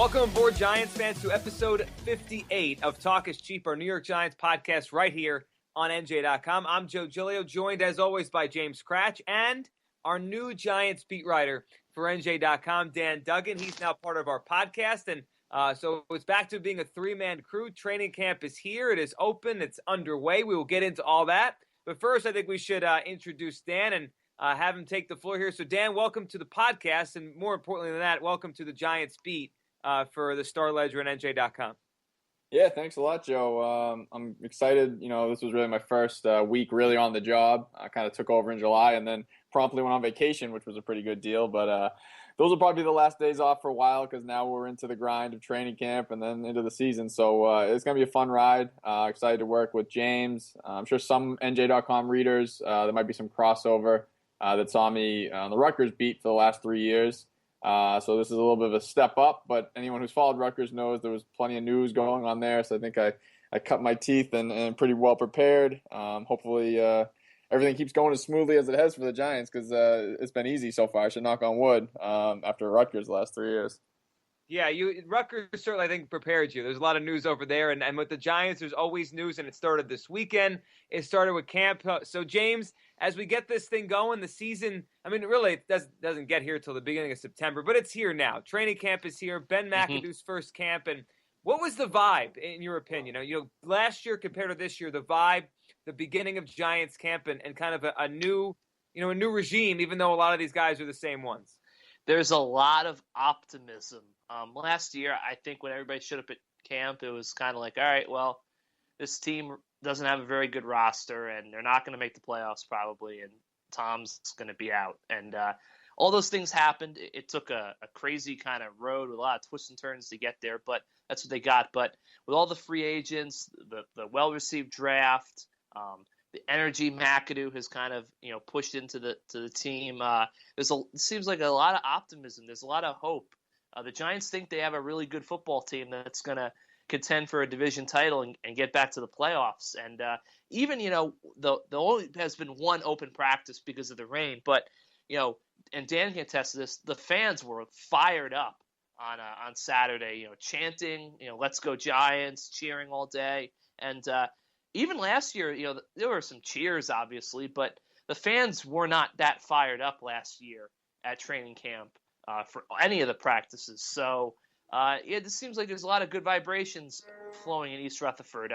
Welcome aboard, Giants fans, to episode 58 of Talk is Cheap, our New York Giants podcast right here on NJ.com. I'm Joe Giglio, joined as always by James Cratch and our new Giants beat writer for NJ.com, Dan Duggan. He's now part of our podcast, and so it's back to being a three-man crew. Training camp is here. It is open. It's underway. We will get into all that. But first, I think we should introduce Dan and have him take the floor here. So, Dan, welcome to the podcast, and more importantly than that, welcome to the Giants beat for the Star Ledger and NJ.com. Yeah, thanks a lot, Joe. I'm excited. You know, this was really my first week really on the job. I kind of took over in July and then promptly went on vacation, which was a pretty good deal. But those will probably be the last days off for a while because now we're into the grind of training camp and then into the season. So it's going to be a fun ride. Excited to work with James. I'm sure some NJ.com readers, there might be some crossover that saw me on the Rutgers beat for the last 3 years. So this is a little bit of a step up, but anyone who's followed Rutgers knows there was plenty of news going on there. So I think I cut my teeth and pretty well prepared. Hopefully everything keeps going as smoothly as it has for the Giants because it's been easy so far. I should knock on wood after Rutgers the last 3 years. Yeah, Rutgers certainly, I think, prepared you. There's a lot of news over there, and with the Giants, there's always news, and it started this weekend. It started with camp. So, James, as we get this thing going, the season, I mean, really, it doesn't get here till the beginning of September, but it's here now. Training camp is here. Ben McAdoo's first camp, and what was the vibe, in your opinion? You know, last year compared to this year, the vibe, the beginning of Giants camp, and kind of a new regime, even though a lot of these guys are the same ones. There's a lot of optimism. Last year, I think when everybody showed up at camp, it was kind of like, all right, well, this team doesn't have a very good roster, and they're not going to make the playoffs probably, and Tom's going to be out. And all those things happened. It took a crazy kind of road with a lot of twists and turns to get there, but that's what they got. But with all the free agents, the well-received draft, the energy McAdoo has kind of pushed into the team. It seems like a lot of optimism. There's a lot of hope. The Giants think they have a really good football team that's going to contend for a division title and get back to the playoffs. And even the only has been one open practice because of the rain, but and Dan can attest to this. The fans were fired up on Saturday. Chanting, "Let's go Giants," cheering all day, and even last year, there were some cheers, obviously, but the fans were not that fired up last year at training camp for any of the practices. So, it seems like there's a lot of good vibrations flowing in East Rutherford.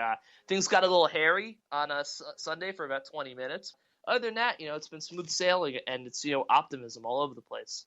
Things got a little hairy on a Sunday for about 20 minutes. Other than that, it's been smooth sailing, and it's, optimism all over the place.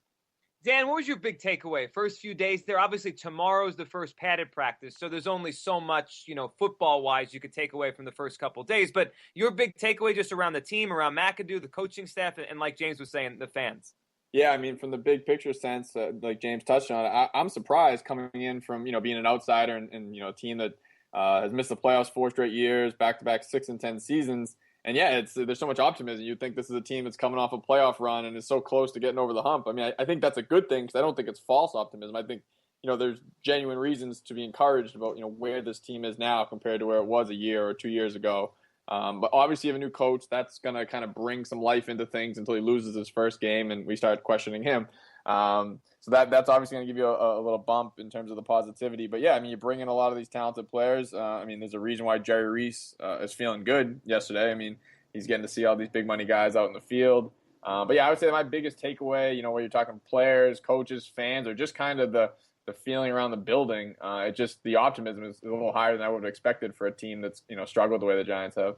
Dan, what was your big takeaway? First few days there, obviously tomorrow's the first padded practice, so there's only so much, football-wise you could take away from the first couple of days. But your big takeaway just around the team, around McAdoo, the coaching staff, and like James was saying, the fans. Yeah, I mean, from the big picture sense, like James touched on, I'm surprised coming in from, being an outsider and a team that has missed the playoffs 4 straight years, back-to-back 6-10 seasons. And yeah, there's so much optimism. You'd think this is a team that's coming off a playoff run and is so close to getting over the hump. I mean, I think that's a good thing because I don't think it's false optimism. I think, there's genuine reasons to be encouraged about, where this team is now compared to where it was a year or 2 years ago. But obviously you have a new coach. That's going to kind of bring some life into things until he loses his first game and we start questioning him. So that's obviously going to give you a little bump in terms of the positivity. But yeah, I mean, you bring in a lot of these talented players. I mean, there's a reason why Jerry Reese is feeling good yesterday. I mean, he's getting to see all these big money guys out in the field. But yeah, I would say my biggest takeaway, where you're talking players, coaches, fans, or just kind of the feeling around the building, the optimism is a little higher than I would have expected for a team that's, struggled the way the Giants have.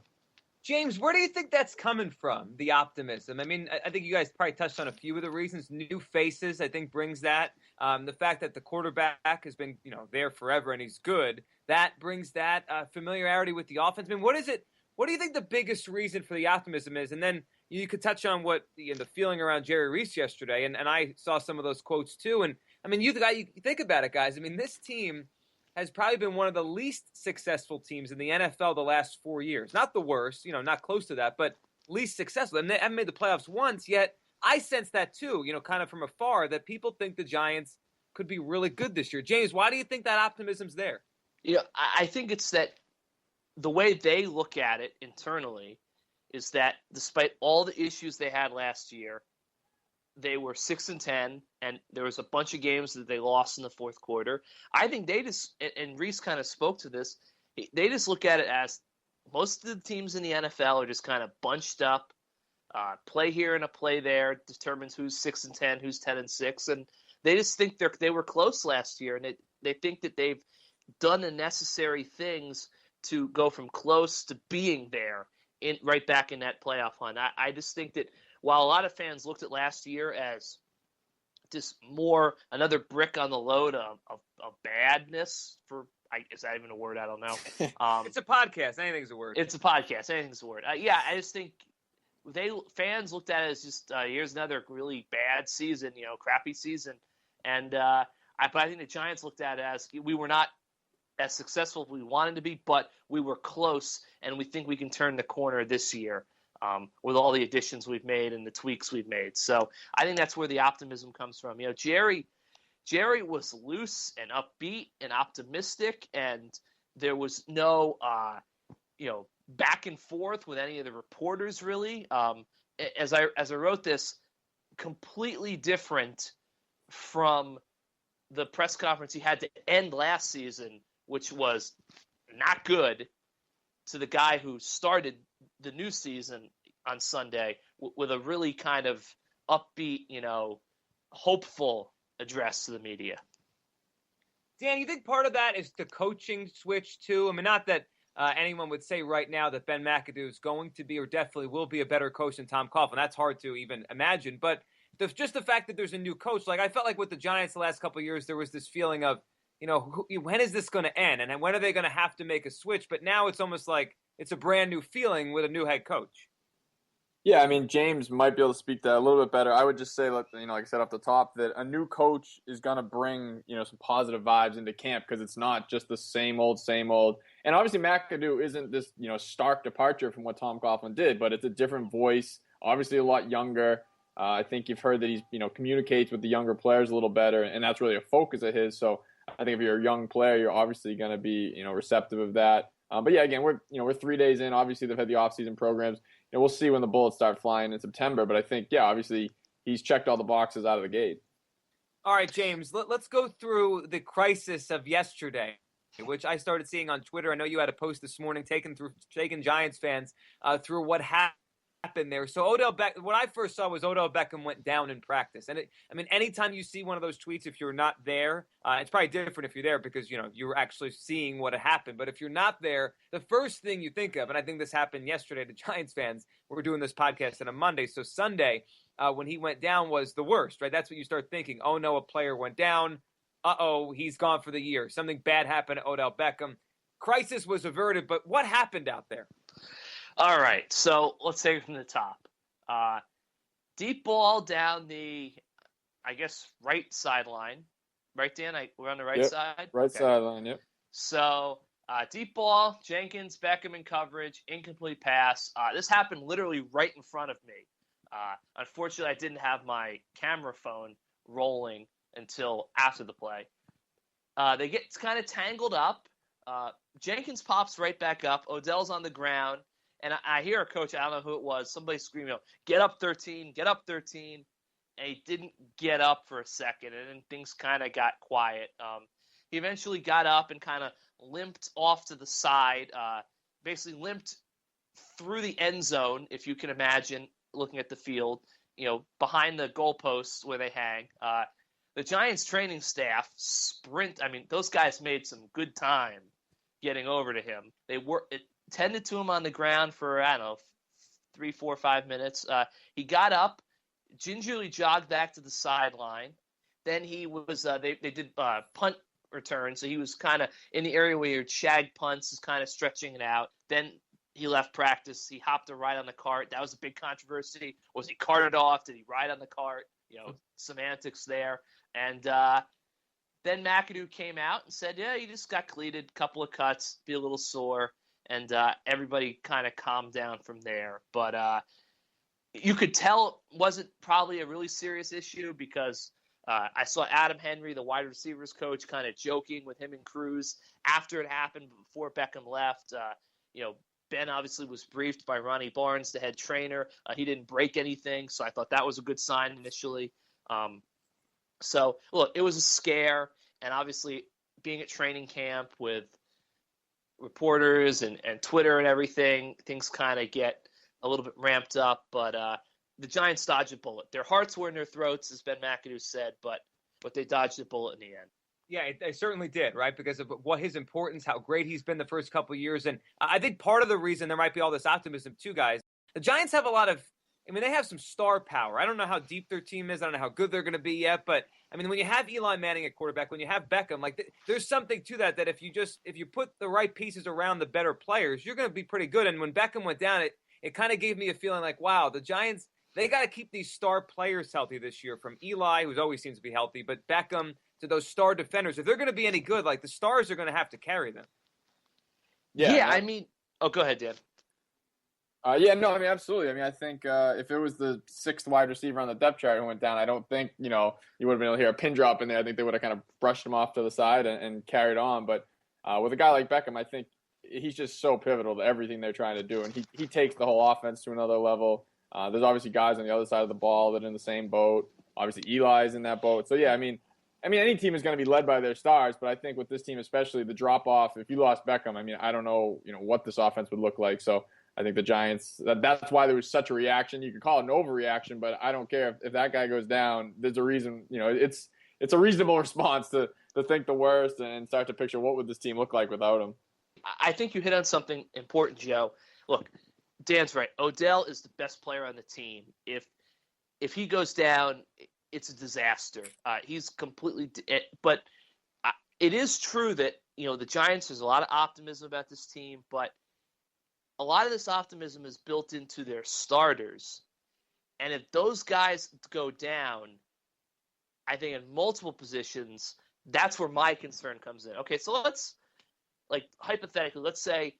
James, where do you think that's coming from, the optimism? I mean, I think you guys probably touched on a few of the reasons. New faces, I think, brings that. The fact that the quarterback has been, there forever and he's good, that brings that familiarity with the offense. I mean, what do you think the biggest reason for the optimism is? And then you could touch on what the feeling around Jerry Reese yesterday, and I saw some of those quotes too. And, I mean, you think about it, guys. I mean, this team has probably been one of the least successful teams in the NFL the last 4 years. Not the worst, not close to that, but least successful. And they haven't made the playoffs once, yet I sense that too, kind of from afar, that people think the Giants could be really good this year. James, why do you think that optimism's there? I think it's that the way they look at it internally is that despite all the issues they had last year, they were 6-10, and there was a bunch of games that they lost in the fourth quarter. I think they just, and Reese kind of spoke to this, they just look at it as most of the teams in the NFL are just kind of bunched up. Play here and a play there determines who's 6-10, who's 10-6, and they just think they were close last year, and they think that they've done the necessary things to go from close to being there right back in that playoff hunt. I just think that while a lot of fans looked at last year as just more another brick on the load of badness is that even a word? I don't know. It's a podcast. Anything's a word. It's a podcast. Anything's a word. Yeah, I just think fans looked at it as just here's another really bad season, crappy season, but I think the Giants looked at it as we were not as successful as we wanted to be, but we were close, and we think we can turn the corner this year with all the additions we've made and the tweaks we've made. So I think that's where the optimism comes from. Jerry was loose and upbeat and optimistic, and there was no back and forth with any of the reporters really. As I wrote this, completely different from the press conference he had to end last season, which was not good, to the guy who started the new season on Sunday with a really kind of upbeat, hopeful address to the media. Dan, you think part of that is the coaching switch too? I mean, not that anyone would say right now that Ben McAdoo is going to be or definitely will be a better coach than Tom Coughlin. That's hard to even imagine. But just the fact that there's a new coach, like I felt like with the Giants the last couple of years, there was this feeling of, when is this going to end? And when are they going to have to make a switch? But now it's almost like it's a brand new feeling with a new head coach. Yeah, I mean, James might be able to speak that a little bit better. I would just say, like I said off the top, that a new coach is going to bring, some positive vibes into camp because it's not just the same old. And obviously McAdoo isn't this, stark departure from what Tom Coughlin did, but it's a different voice, obviously a lot younger. I think you've heard that he's, communicates with the younger players a little better, and that's really a focus of his. So I think if you're a young player, you're obviously going to be, receptive of that. But yeah, again, we're 3 days in. Obviously, they've had the offseason programs. We'll see when the bullets start flying in September. But I think, yeah, obviously he's checked all the boxes out of the gate. All right, James, let's go through the crisis of yesterday, which I started seeing on Twitter. I know you had a post this morning taking Giants fans through what happened there. So what I first saw was Odell Beckham went down in practice. And anytime you see one of those tweets, if you're not there, it's probably different if you're there because, you're actually seeing what had happened. But if you're not there, the first thing you think of, and I think this happened yesterday to Giants fans, we're doing this podcast on a Monday. So Sunday, when he went down was the worst, right? That's what you start thinking. Oh no, a player went down. Uh-oh, he's gone for the year. Something bad happened to Odell Beckham. Crisis was averted, but what happened out there? All right, so let's take it from the top. Deep ball down the, I guess, right sideline. Right, Dan? We're on the right side? Right sideline, yep. So, deep ball, Jenkins, Beckham in coverage, incomplete pass. This happened literally right in front of me. Unfortunately, I didn't have my camera phone rolling until after the play. They get kind of tangled up. Jenkins pops right back up. Odell's on the ground. And I hear a coach, I don't know who it was, somebody screaming, get up 13, get up 13. And he didn't get up for a second, and then things kind of got quiet. He eventually got up and kind of limped off to the side, basically limped through the end zone, if you can imagine, looking at the field, behind the goalposts where they hang. The Giants training staff those guys made some good time getting over to him. It tended to him on the ground for, 3, 4, 5 minutes. He got up, gingerly jogged back to the sideline. Then he was, they did punt return, so he was kind of in the area where your shag punts is kind of stretching it out. Then he left practice. He hopped a ride on the cart. That was a big controversy. Was he carted off? Did he ride on the cart? Semantics there. And then McAdoo came out and said, yeah, he just got cleated, couple of cuts, be a little sore. And everybody kind of calmed down from there. But you could tell it wasn't probably a really serious issue because I saw Adam Henry, the wide receivers coach, kind of joking with him and Cruz after it happened, before Beckham left. Ben obviously was briefed by Ronnie Barnes, the head trainer. He didn't break anything, so I thought that was a good sign initially. So, look, it was a scare, and obviously being at training camp with reporters and Twitter and everything, things kind of get a little bit ramped up. But the Giants dodged a bullet. Their hearts were in their throats, as Ben McAdoo said, but they dodged a bullet in the end. Yeah, they certainly did, right? Because of what his importance, how great he's been the first couple of years. And I think part of the reason there might be all this optimism too, guys, the Giants have a lot of, they have some star power. I don't know how deep their team is. I don't know how good they're going to be yet. But, when you have Eli Manning at quarterback, when you have Beckham, there's something to that if you put the right pieces around the better players, you're going to be pretty good. And when Beckham went down, it kind of gave me a feeling like, wow, the Giants, they got to keep these star players healthy this year, from Eli, who always seems to be healthy, but Beckham to those star defenders. If they're going to be any good, the stars are going to have to carry them. Yeah, go ahead, Dan. Absolutely. I think if it was the sixth wide receiver on the depth chart who went down, I don't think, you would have been able to hear a pin drop in there. I think they would have kind of brushed him off to the side and carried on. But with a guy like Beckham, I think he's just so pivotal to everything they're trying to do. And he takes the whole offense to another level. There's obviously guys on the other side of the ball that are in the same boat. Obviously, Eli's in that boat. So, yeah, any team is going to be led by their stars, but I think with this team especially, the drop-off, if you lost Beckham, I don't know, what this offense would look like. So I think the Giants, that's why there was such a reaction. You could call it an overreaction, but I don't care if that guy goes down. There's a reason, it's a reasonable response to think the worst and start to picture what would this team look like without him. I think you hit on something important, Joe. Look, Dan's right. Odell is the best player on the team. If he goes down, it's a disaster. He's completely but it is true that, the Giants, there's a lot of optimism about this team, but a lot of this optimism is built into their starters. And if those guys go down, I think in multiple positions, that's where my concern comes in. Okay, so let's, hypothetically, let's say,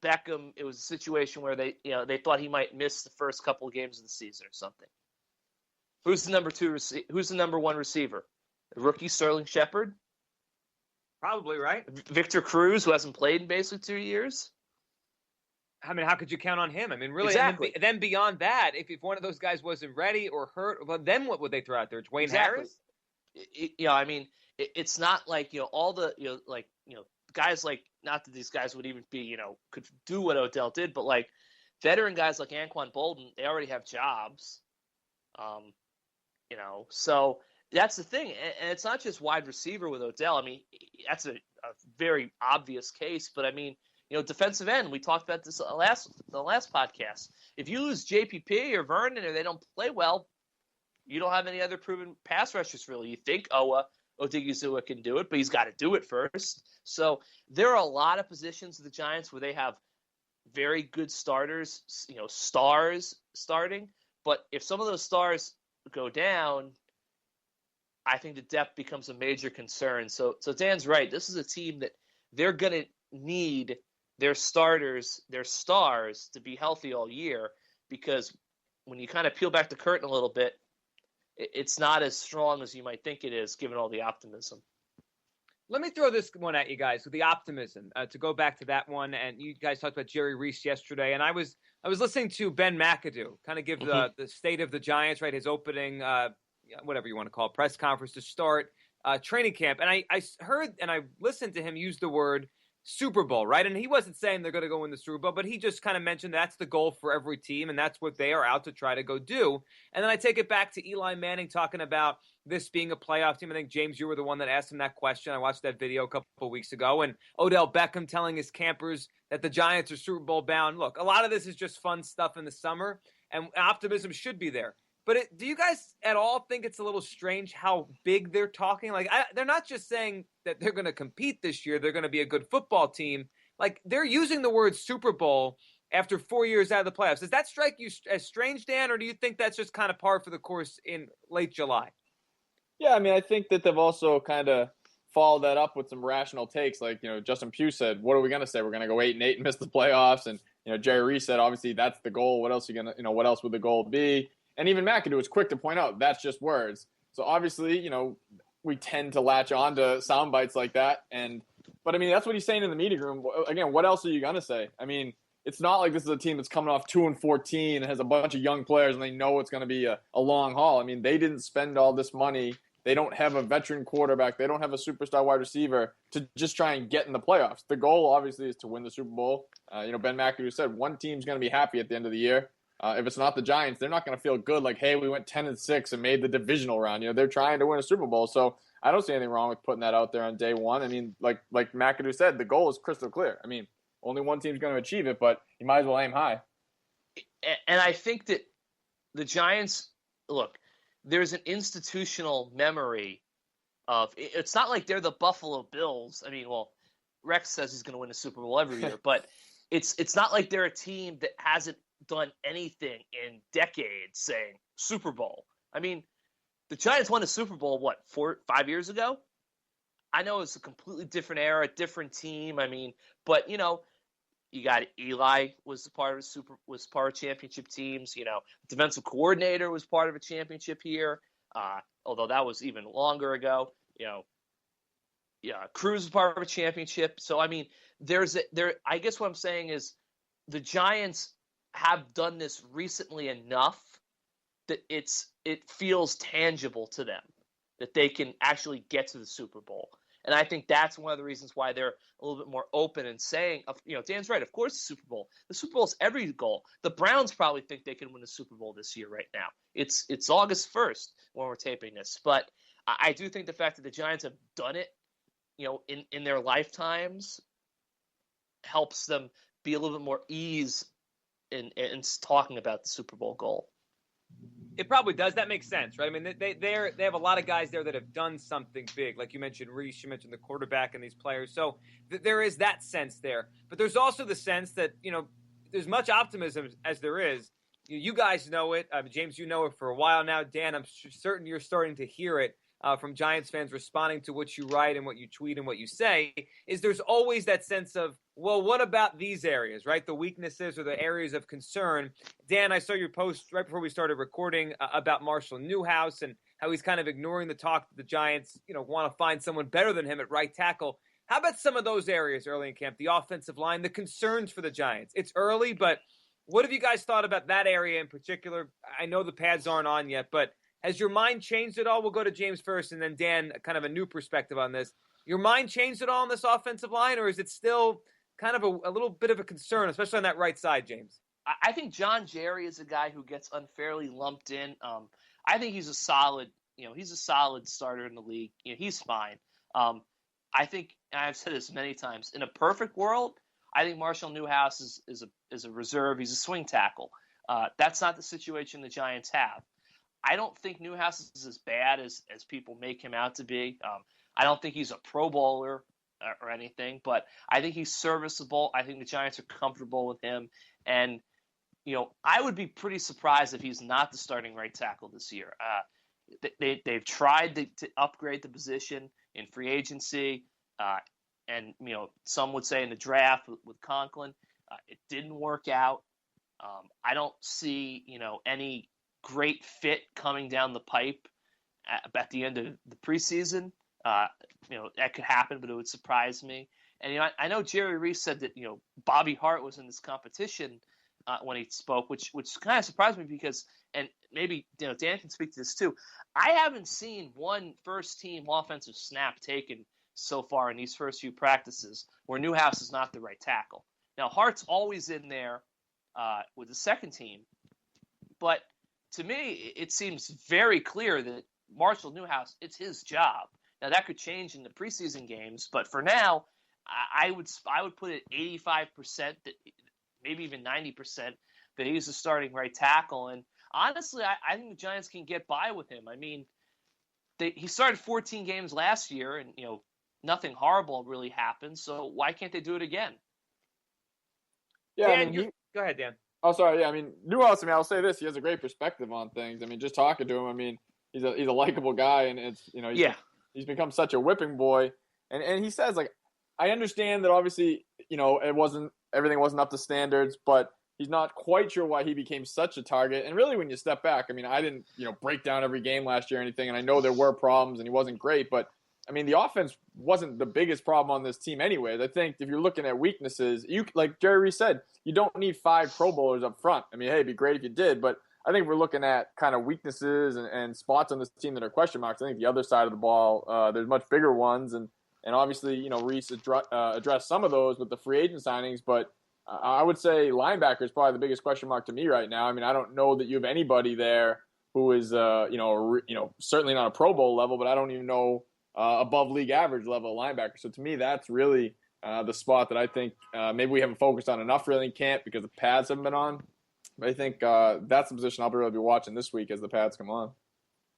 Beckham, it was a situation where they thought he might miss the first couple of games of the season or something. Who's the number one receiver? The rookie Sterling Shepard? Probably, right? Victor Cruz, who hasn't played in basically 2 years? How could you count on him? Really. Exactly. And then beyond that, if one of those guys wasn't ready or hurt, well, then what would they throw out there? Dwayne Harris? It's not like, all the, guys not that these guys would even be, could do what Odell did, but veteran guys like Anquan Bolden, they already have jobs. So that's the thing. And it's not just wide receiver with Odell. That's a very obvious case, but defensive end, we talked about this the last podcast. If you lose JPP or Vernon or they don't play well, you don't have any other proven pass rushers really. You think Odigizua can do it, but he's got to do it first. So there are a lot of positions of the Giants where they have very good starters, stars starting. But if some of those stars go down, I think the depth becomes a major concern. So Dan's right. This is a team that they're going to need their starters, their stars, to be healthy all year, because when you kind of peel back the curtain a little bit, it's not as strong as you might think it is, given all the optimism. Let me throw this one at you guys with the optimism, to go back to that one. And you guys talked about Jerry Reese yesterday, and I was listening to Ben McAdoo kind of give the state of the Giants, right, his opening, whatever you want to call it, press conference to start training camp. And I heard and I listened to him use the word Super Bowl, right? And he wasn't saying they're going to go win the Super Bowl, but he just kind of mentioned that's the goal for every team, and that's what they are out to try to go do. And then I take it back to Eli Manning talking about this being a playoff team. I think, James, you were the one that asked him that question. I watched that video a couple of weeks ago. And Odell Beckham telling his campers that the Giants are Super Bowl bound. Look, a lot of this is just fun stuff in the summer, and optimism should be there. But do you guys at all think it's a little strange how big they're talking? They're not just saying that they're going to compete this year. They're going to be a good football team. They're using the word Super Bowl after 4 years out of the playoffs. Does that strike you as strange, Dan, or do you think that's just kind of par for the course in late July? Yeah, I think that they've also kind of followed that up with some rational takes. Justin Pugh said, what are we going to say? We're going to go 8-8 and miss the playoffs. And, Jerry Reese said, obviously, that's the goal. What else are you going to, what else would the goal be? And even McAdoo was quick to point out that's just words. So obviously, we tend to latch on to sound bites like that. And But I mean, that's what he's saying in the meeting room. Again, what else are you going to say? I mean, it's not like this is a team that's coming off 2-14 and has a bunch of young players and they know it's going to be a long haul. I mean, they didn't spend all this money. They don't have a veteran quarterback. They don't have a superstar wide receiver to just try and get in the playoffs. The goal, obviously, is to win the Super Bowl. Ben McAdoo said one team's going to be happy at the end of the year. If it's not the Giants, they're not going to feel good like, hey, we went 10-6 and made the divisional round. They're trying to win a Super Bowl. So I don't see anything wrong with putting that out there on day one. I mean, like McAdoo said, the goal is crystal clear. I mean, only one team's going to achieve it, but you might as well aim high. And I think that the Giants, look, there's an institutional memory of it's not like they're the Buffalo Bills. I mean, well, Rex says he's going to win a Super Bowl every year, but it's not like they're a team that hasn't done anything in decades saying Super Bowl. I mean, the Giants won a Super Bowl, 4-5 years ago? I know it's a completely different era, different team. I mean, but you got Eli was part of championship teams. Defensive coordinator was part of a championship here. Although that was even longer ago. Cruz was part of a championship. So I mean, I guess what I'm saying is the Giants have done this recently enough that it feels tangible to them that they can actually get to the Super Bowl. And I think that's one of the reasons why they're a little bit more open and saying, Dan's right. Of course, the Super Bowl. The Super Bowl is every goal. The Browns probably think they can win the Super Bowl this year right now. It's August 1st when we're taping this. But I do think the fact that the Giants have done it, in their lifetimes helps them be a little bit more ease in talking about the Super Bowl goal. It probably does. That makes sense, right? I mean, they have a lot of guys there that have done something big. Like you mentioned Reese, you mentioned the quarterback and these players. So there is that sense there. But there's also the sense that, there's much optimism as there is. You guys know it. James, you know it for a while now. Dan, I'm certain you're starting to hear it from Giants fans responding to what you write and what you tweet and what you say, is there's always that sense of, well, what about these areas, right? The weaknesses or the areas of concern. Dan, I saw your post right before we started recording about Marshall Newhouse and how he's kind of ignoring the talk that the Giants, want to find someone better than him at right tackle. How about some of those areas early in camp, the offensive line, the concerns for the Giants? It's early, but what have you guys thought about that area in particular? I know the pads aren't on yet, but has your mind changed at all? We'll go to James first and then Dan, kind of a new perspective on this. Your mind changed at all on this offensive line, or is it still kind of a little bit of a concern, especially on that right side, James? I think John Jerry is a guy who gets unfairly lumped in. I think he's a solid starter in the league. He's fine. I think, and I've said this many times, in a perfect world, I think Marshall Newhouse is a reserve. He's a swing tackle. That's not the situation the Giants have. I don't think Newhouse is as bad as people make him out to be. I don't think he's a Pro Bowler or anything, but I think he's serviceable. I think the Giants are comfortable with him. And, I would be pretty surprised if he's not the starting right tackle this year. They've tried to upgrade the position in free agency, and, some would say in the draft with Conklin. It didn't work out. I don't see, any great fit coming down the pipe at the end of the preseason. That could happen, but it would surprise me. And I know Jerry Reese said that Bobby Hart was in this competition when he spoke, which kind of surprised me because, and maybe Dan can speak to this too. I haven't seen one first team offensive snap taken so far in these first few practices where Newhouse is not the right tackle. Now Hart's always in there with the second team, but to me, it seems very clear that Marshall Newhouse, it's his job. Now that could change in the preseason games, but for now, I would put it 85%, that maybe even 90% that he's the starting right tackle. And honestly, I think the Giants can get by with him. I mean, he started 14 games last year, and nothing horrible really happened. So why can't they do it again? Yeah, Dan, go ahead, Dan. Oh, sorry. Yeah, Newhouse. I'll say this: he has a great perspective on things. Just talking to him, he's a likable guy, and it's he's become such a whipping boy. And he says, like, I understand that obviously everything wasn't up to standards, but he's not quite sure why he became such a target. And really, when you step back, I didn't break down every game last year or anything, and I know there were problems and he wasn't great, but I mean, the offense wasn't the biggest problem on this team anyways. I think if you're looking at weaknesses, like Jerry Reese said, you don't need 5 Pro Bowlers up front. I mean, hey, it'd be great if you did, but I think we're looking at kind of weaknesses and spots on this team that are question marks. I think the other side of the ball, there's much bigger ones, and obviously, Reese addressed some of those with the free agent signings, but I would say linebacker is probably the biggest question mark to me right now. I mean, I don't know that you have anybody there who is, certainly not a Pro Bowl level, but I don't even know above league average level linebacker. So to me, that's really the spot that I think maybe we haven't focused on enough really in camp because the pads haven't been on. But I think that's the position I'll really be watching this week as the pads come on.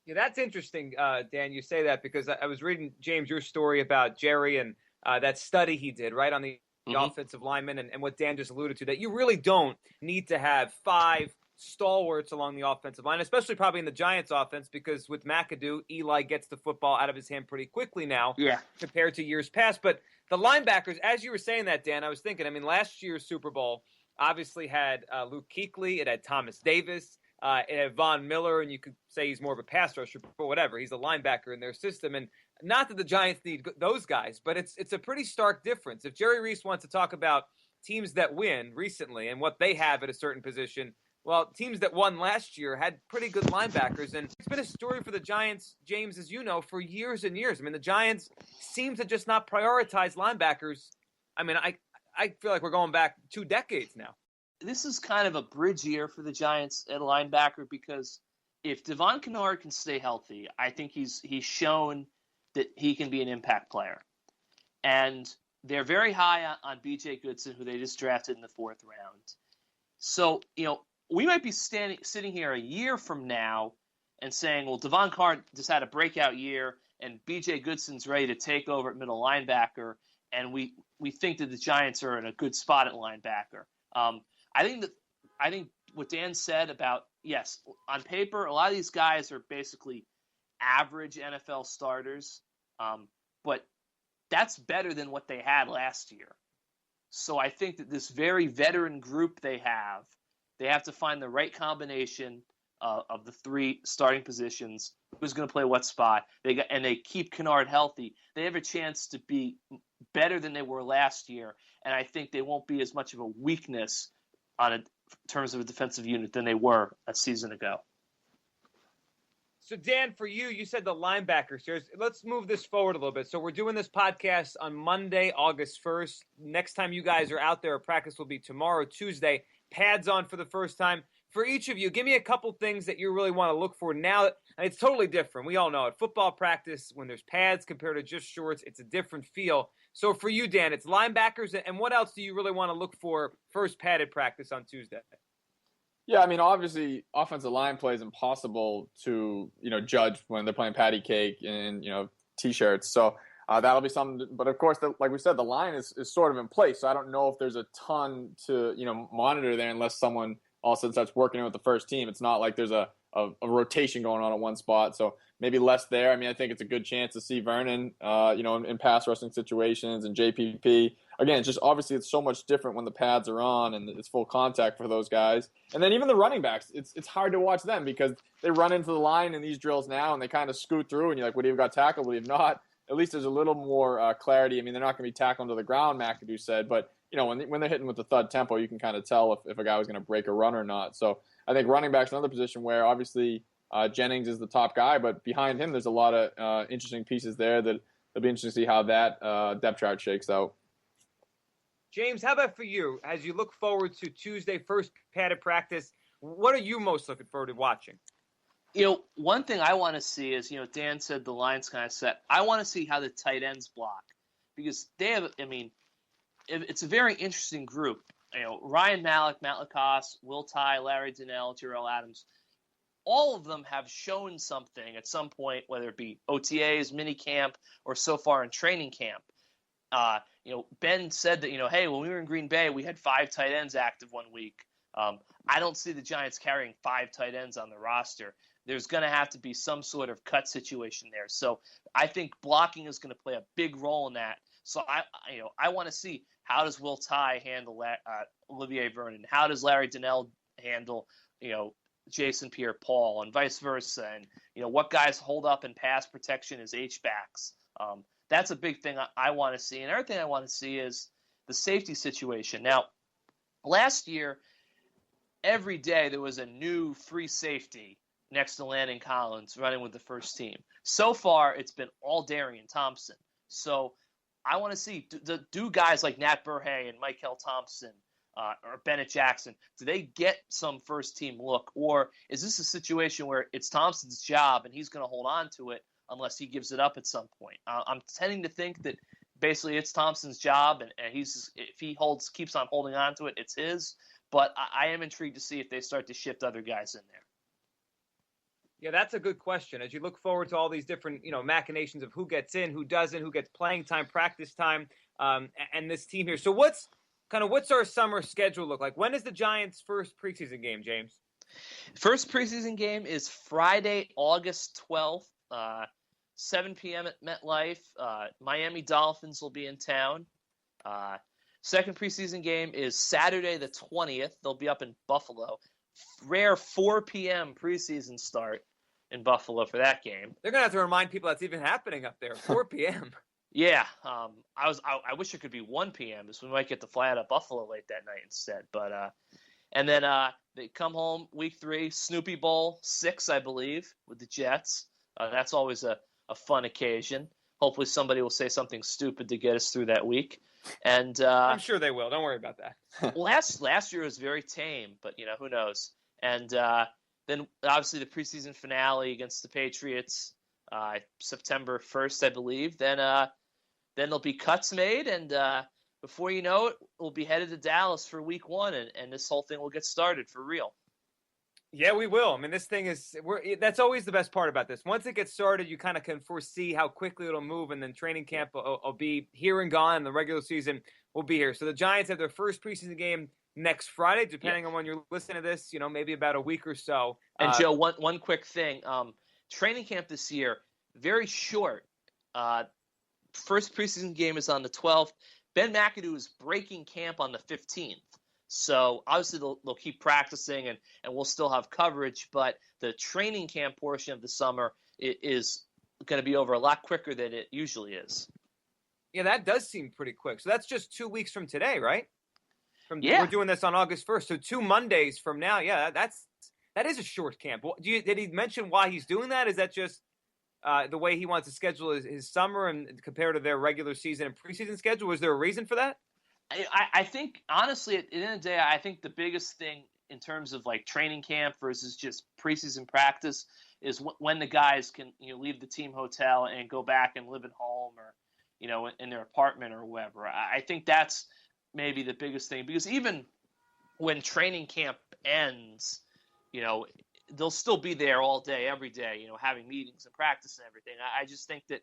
Yeah, that's interesting, Dan, you say that because I was reading, James, your story about Jerry and that study he did, right, on the offensive lineman and what Dan just alluded to, that you really don't need to have 5 stalwarts along the offensive line, especially probably in the Giants offense, because with McAdoo, Eli gets the football out of his hand pretty quickly now compared to years past. But the linebackers, as you were saying that, Dan, I was thinking, I mean, last year's Super Bowl obviously had Luke Kuechly, it had Thomas Davis, it had Von Miller, and you could say he's more of a pass rusher, but whatever, he's a linebacker in their system. And not that the Giants need those guys, but it's a pretty stark difference. If Jerry Reese wants to talk about teams that win recently and what they have at a certain position, well, teams that won last year had pretty good linebackers, and it's been a story for the Giants, James, as you know, for years and years. I mean, the Giants seem to just not prioritize linebackers. I mean, I feel like we're going back 2 decades now. This is kind of a bridge year for the Giants at linebacker because if Devon Kennard can stay healthy, I think he's shown that he can be an impact player. And they're very high on B.J. Goodson, who they just drafted in the 4th round. So, we might be sitting here a year from now and saying, well, Devon Kennard just had a breakout year and B.J. Goodson's ready to take over at middle linebacker, and we think that the Giants are in a good spot at linebacker. I think what Dan said about, yes, on paper, a lot of these guys are basically average NFL starters, but that's better than what they had last year. So I think that this very veteran group they have to find the right combination of the 3 starting positions, who's going to play what spot. They keep Kennard healthy. They have a chance to be better than they were last year, and I think they won't be as much of a weakness in terms of a defensive unit than they were a season ago. So, Dan, for you, you said the linebackers here. Let's move this forward a little bit. So we're doing this podcast on Monday, August 1st. Next time you guys are out there, practice will be tomorrow, Tuesday. Pads on for the first time. For each of you, give me a couple things that you really want to look for now. And it's totally different. We all know it. Football practice, when there's pads compared to just shorts, it's a different feel. So for you, Dan, it's linebackers. And what else do you really want to look for first padded practice on Tuesday? Yeah, I mean, obviously, offensive line play is impossible to, judge when they're playing patty cake and, T-shirts. So that'll be something. But, of course, like we said, the line is sort of in place. So I don't know if there's a ton to, monitor there unless someone all of a sudden starts working in with the first team. It's not like there's a rotation going on at one spot. So maybe less there. I mean, I think it's a good chance to see Vernon, in pass rushing situations and JPP. Again, it's just obviously it's so much different when the pads are on and it's full contact for those guys. And then even the running backs, it's hard to watch them because they run into the line in these drills now and they kind of scoot through and you're like, what do you got tackled? What do you not? At least there's a little more clarity. I mean, they're not going to be tackled to the ground, McAdoo said, but when they're hitting with the thud tempo, you can kind of tell if a guy was going to break a run or not. So I think running back's another position where obviously Jennings is the top guy, but behind him there's a lot of interesting pieces there that it'll be interesting to see how that depth chart shakes out. James, how about for you? As you look forward to Tuesday, first padded practice, what are you most looking forward to watching? One thing I want to see is, Dan said the line's kind of set. I want to see how the tight ends block because they have, it's a very interesting group. Ryan Malik, Matt Lacoste, Will Tye, Larry Donnell, Jarrell Adams, all of them have shown something at some point, whether it be OTAs, minicamp, or so far in training camp. Ben said that, hey, when we were in Green Bay, we had 5 tight ends active one week. I don't see the Giants carrying 5 tight ends on the roster. There's going to have to be some sort of cut situation there. So I think blocking is going to play a big role in that. So I want to see how does Will Tye handle Olivier Vernon? How does Larry Donnell handle, Jason Pierre-Paul and vice versa? And, what guys hold up in pass protection as H-backs? That's a big thing I want to see. And another thing I want to see is the safety situation. Now, last year, every day there was a new free safety next to Landon Collins running with the first team. So far, it's been all Darian Thompson. So I want to see, do guys like Nat Burhay and Michael Thompson or Bennett Jackson, do they get some first-team look? Or is this a situation where it's Thompson's job and he's going to hold on to it unless he gives it up at some point? I'm tending to think that basically it's Thompson's job, and if he keeps on holding on to it, it's his. But I am intrigued to see if they start to shift other guys in there. Yeah, that's a good question. As you look forward to all these different, machinations of who gets in, who doesn't, who gets playing time, practice time, and this team here. So what's our summer schedule look like? When is the Giants' first preseason game, James? First preseason game is Friday, August 12th, 7 p.m. at MetLife. Miami Dolphins will be in town. Second preseason game is Saturday the 20th. They'll be up in Buffalo. Rare 4 p.m. preseason start in Buffalo for that game. They're going to have to remind people that's even happening up there, 4 p.m. Yeah. I wish it could be 1 p.m. because we might get to fly out of Buffalo late that night instead. But and then they come home week 3, Snoopy Bowl 6, I believe, with the Jets. That's always a fun occasion. Hopefully somebody will say something stupid to get us through that week. And I'm sure they will. Don't worry about that. last year was very tame, but who knows? And then obviously the preseason finale against the Patriots, September 1st, I believe. Then there'll be cuts made, and before you know it, we'll be headed to Dallas for week 1, and this whole thing will get started for real. Yeah, we will. I mean, this thing that's always the best part about this. Once it gets started, you kind of can foresee how quickly it'll move, and then training camp will be here and gone, and the regular season will be here. So the Giants have their first preseason game next Friday, depending on when you're listening to this, maybe about a week or so. And Joe, one quick thing. Training camp this year, very short. First preseason game is on the 12th. Ben McAdoo is breaking camp on the 15th. So obviously they'll keep practicing and we'll still have coverage, but the training camp portion of the summer is going to be over a lot quicker than it usually is. Yeah, that does seem pretty quick. So that's just 2 weeks from today, right? Yeah. We're doing this on August 1st, so 2 Mondays from now. Yeah, that is a short camp. Did he mention why he's doing that? Is that just the way he wants to schedule his summer and compared to their regular season and preseason schedule? Was there a reason for that? I think, honestly, at the end of the day, I think the biggest thing in terms of like training camp versus just preseason practice is when the guys can leave the team hotel and go back and live at home or in their apartment or wherever. I think that's maybe the biggest thing, because even when training camp ends, they'll still be there all day, every day, having meetings and practice and everything. I just think that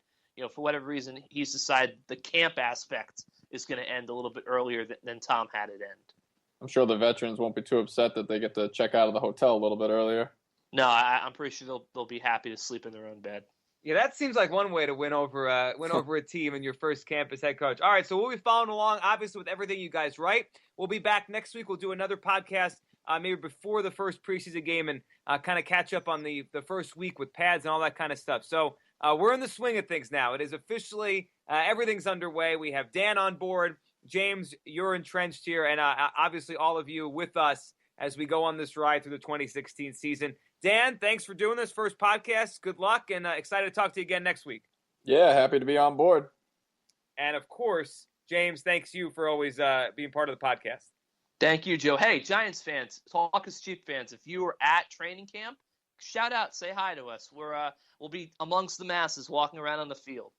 for whatever reason, he's decided the camp aspect is going to end a little bit earlier than Tom had it end. I'm sure the veterans won't be too upset that they get to check out of the hotel a little bit earlier. No, I'm pretty sure they'll be happy to sleep in their own bed. Yeah, that seems like one way to win over a team in your first camp as head coach. All right, so we'll be following along, obviously, with everything you guys write. We'll be back next week. We'll do another podcast maybe before the first preseason game and kind of catch up on the first week with pads and all that kind of stuff. So we're in the swing of things now. It is officially everything's underway. We have Dan on board. James, you're entrenched here, and obviously all of you with us as we go on this ride through the 2016 season. Dan, thanks for doing this first podcast. Good luck, and excited to talk to you again next week. Yeah, happy to be on board. And, of course, James, thanks you for always being part of the podcast. Thank you, Joe. Hey, Giants fans, Talk is Cheap fans, if you were at training camp, shout out, say hi to us. We'll be amongst the masses walking around on the field.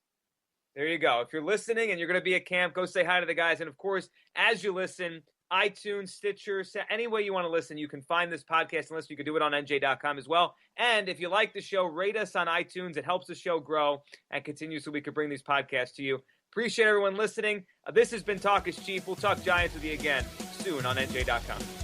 There you go. If you're listening and you're going to be at camp, go say hi to the guys. And, of course, as you listen, iTunes, Stitcher, any way you want to listen, you can find this podcast and listen. You can do it on NJ.com as well. And if you like the show, rate us on iTunes. It helps the show grow and continue so we can bring these podcasts to you. Appreciate everyone listening. This has been Talk is Cheap. We'll talk Giants with you again soon on NJ.com.